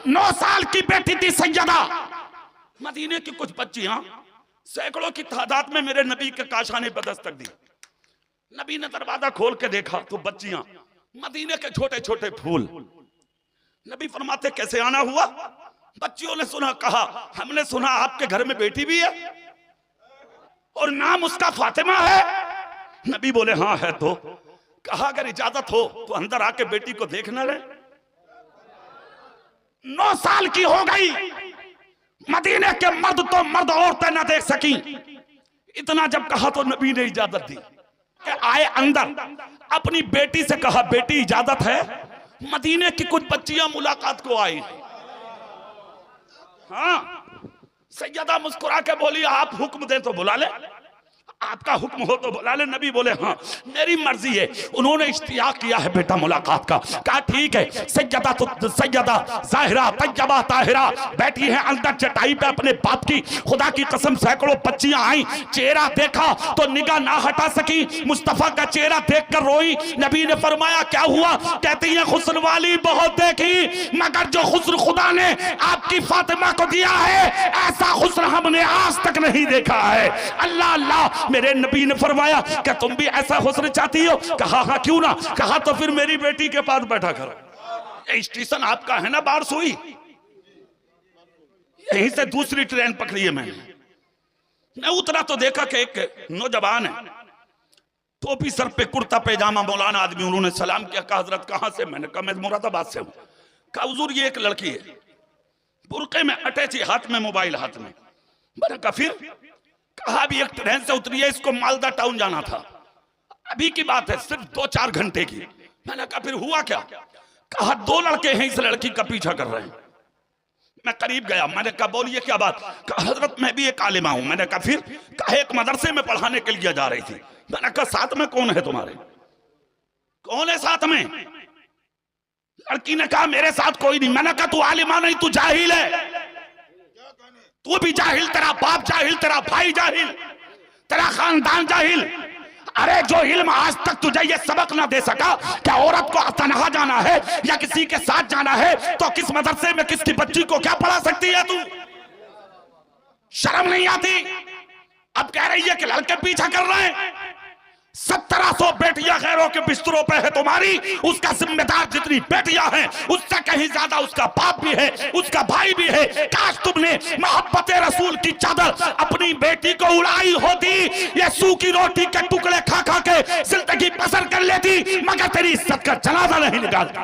9 साल की बेटी थी सैयदा। मदीने की कुछ बच्चियां सैकड़ों की तादाद में मेरे नबी के काशाने पर दस्तक दी। नबी ने दरवाजा खोल के देखा तो बच्चियां, मदीने के छोटे छोटे फूल। नबी फरमाते कैसे आना हुआ? बच्चियों ने सुना, कहा हमने सुना आपके घर में बेटी भी है और नाम उसका फातिमा है। नबी बोले हाँ है। तो कहा अगर इजाजत हो तो अंदर आके बेटी को देखना ले। 9 साल की हो गई, मदीने के मर्द तो मर्द औरतें न देख सकी। इतना जब कहा तो नबी ने इजाजत दी कि आए अंदर। अपनी बेटी से कहा बेटी इजाजत है। मदीने की कुछ बच्चियां मुलाकात को आई। हाँ, सैयदा मुस्कुरा के बोली आप हुक्म दे तो बुला ले, आपका हुक्म हो तो बुला ले। नबी बोले हाँ मेरी मर्जी है। उन्होंने इश्तियाक किया है बेटा मुलाकात का। कहा ठीक है। सैयदा ज़ाहिरा तैयबा ताहिरा बैठी है अंदर चटाई पे अपने बाप की। खुदा की कसम सैकड़ों बच्चियां आई, चेहरा देखा तो निगाह ना हटा सकी। मुस्तफा का चेहरा देखकर रोई। नबी ने फरमाया क्या हुआ? कहती है हुस्न वाली बहुत देखी, मगर जो हुस्न खुदा ने आपकी फातिमा को दिया है ऐसा हुस्न हमने आज तक नहीं देखा है। अल्लाह अल्लाह। मेरे नबी ने फरमाया क्या तुम भी ऐसा हुस्न चाहती हो? कहा हाँ क्यों ना। कहा तो फिर मेरी बेटी के पास बैठा करो। स्टेशन आपका है ना बारसुई, यहीं से दूसरी ट्रेन पकड़ी है मैंने। मैं उतरा तो देखा कि एक नौजवान है, टोपी सर पे, कुर्ता पैजामा, मौलाना आदमी। उन्होंने सलाम किया, कहा हजरत कहां से? मैंने कहा मैं मुरादाबाद से हूं। कहा हुजूर ये एक लड़की है, बुरके में अटैची, हाथ में मोबाइल हाथ में। मैंने कहा फिर? कहा अभी एक ट्रेन से उतरी है, इसको मालदा टाउन जाना था, अभी की बात है, सिर्फ 2-4 घंटे की। मैंने कहा फिर हुआ क्या? कहा 2 लड़के हैं इस लड़की का पीछा कर रहे हैं। मैं करीब गया, मैंने कहा बोलिए क्या बात? कहा हजरत मैं भी एक आलिमा हूं। मैंने कहा फिर? कहा एक मदरसे में पढ़ाने के लिए जा रही थी। मैंने कहा साथ में कौन है तुम्हारे? कौन है साथ में? लड़की ने कहा मेरे साथ कोई नहीं। मैंने कहा तू आलिमा नहीं, तू जाहिल है। तू भी जाहिल, तेरा बाप जाहिल, तेरा भाई जाहिल, तेरा खानदान जाहिल। अरे जो इल्म आज तक तुझे ये सबक ना दे सका क्या औरत को तनहा जाना है या किसी के साथ जाना है, तो किस मदरसे में किसकी बच्ची को क्या पढ़ा सकती है तू? शर्म नहीं आती? अब कह रही है कि लड़के पीछा कर रहे हैं। 1700 बेटियां गैरों के बिस्तरों पे है तुम्हारी, उसका जिम्मेदार जितनी बेटियां हैं उससे कहीं ज्यादा उसका बाप भी है, उसका भाई भी है। काश तुमने मोहब्बत रसूल की चादर अपनी बेटी को उड़ाई होती, ये सूखी रोटी के टुकड़े खा खा के जिंदगी बसर कर लेती, मगर तेरी इज्जत का जनाजा नहीं निकालती।